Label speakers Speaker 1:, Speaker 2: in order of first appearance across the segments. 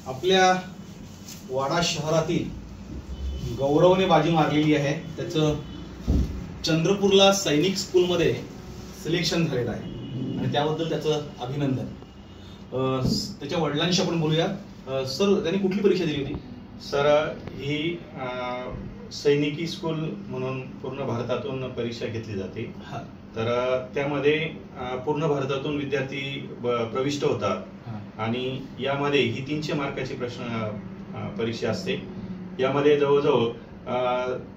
Speaker 1: आपल्या वाडा शहरातील गौरवने बाजी मारलेली आहे। त्याचं चंद्रपूरला सैनिक स्कूलमध्ये सिलेक्शन झालेलं आहे आणि त्याबद्दल त्याचं अभिनंदन। त्याच्या वडिलांशी आपण बोलूया। सर, त्यांनी कुठली परीक्षा दिली होती?
Speaker 2: सर, ही सैनिकी स्कूल म्हणून पूर्ण भारतातून परीक्षा घेतली जाते। तर त्यामध्ये पूर्ण भारतातून विद्यार्थी प्रविष्ट होतात आणि यामध्ये ही 300 मार्काची परीक्षा असते। यामध्ये जवळजवळ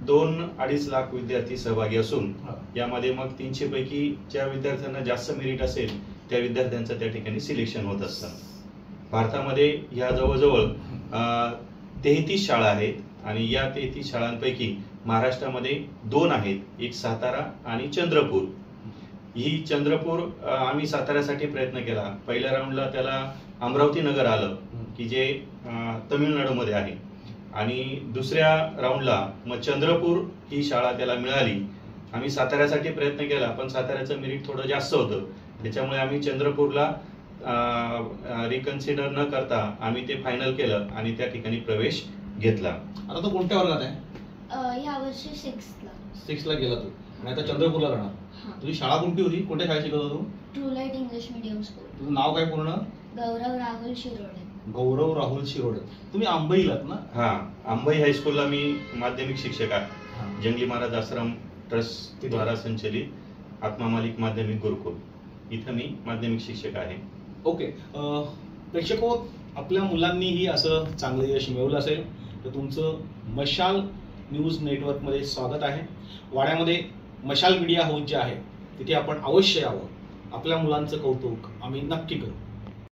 Speaker 2: 2-2.5 लाख विद्यार्थी सहभागी असून यामध्ये मग 300 पैकी ज्या विद्यार्थ्यांना जास्त मेरिट असेल त्या विद्यार्थ्यांचं त्या ठिकाणी सिलेक्शन होत असतं। भारतामध्ये ह्या जवळजवळ 33 शाळा आहेत आणि या 33 शाळांपैकी महाराष्ट्रामध्ये 2 आहेत, एक सातारा आणि चंद्रपूर। ही चंद्रपूर आम्ही साताऱ्यासाठी प्रयत्न केला। पहिल्या राऊंडला त्याला अमरावती नगर आलं की जे तमिळनाडूमध्ये आहे आणि दुसऱ्या राऊंडला मग चंद्रपूर ही शाळा त्याला मिळाली। आम्ही साताऱ्यासाठी प्रयत्न केला पण साताऱ्याचं मेरिट थोडं जास्त होतं, त्याच्यामुळे आम्ही चंद्रपूरला रिकन्सिडर न करता आम्ही ते फायनल केलं आणि त्या ठिकाणी प्रवेश घेतला।
Speaker 1: आता तो कोणत्या वर्गात आहे?
Speaker 3: या वर्षी 6th ला
Speaker 1: गेला तू आणि आता चंद्रपूरला राहणार। तुझी शाळा कोणती होती? कोणत्या शाळेत शिकत होता तू?
Speaker 3: True light English medium school.
Speaker 1: तुझं नाव काय पूर्ण?
Speaker 3: गौरव राहुल शिरोडे।
Speaker 1: गौरव राहुल शिरोडे। तुम्ही आंबईलात ना?
Speaker 2: हा, आंबई हायस्कूलला मी माध्यमिक शिक्षक आहे। जंगली महाराज आश्रम ट्रस्ट द्वारा संचलित आत्मा मालिक माध्यमिक गुरुकुल इथं मी माध्यमिक शिक्षक आहे।
Speaker 1: ओके, प्रेक्षको, आपल्या मुलांनीही असं चांगलं यश मिळवलं असेल तर तुमचं मशाल न्यूज नेटवर्कमध्ये स्वागत आहे। वाड्यामध्ये मशाल मीडिया हाऊस जे आहे तिथे आपण अवश्य यावं। आपल्या मुलांचं कौतुक आम्ही नक्की करू।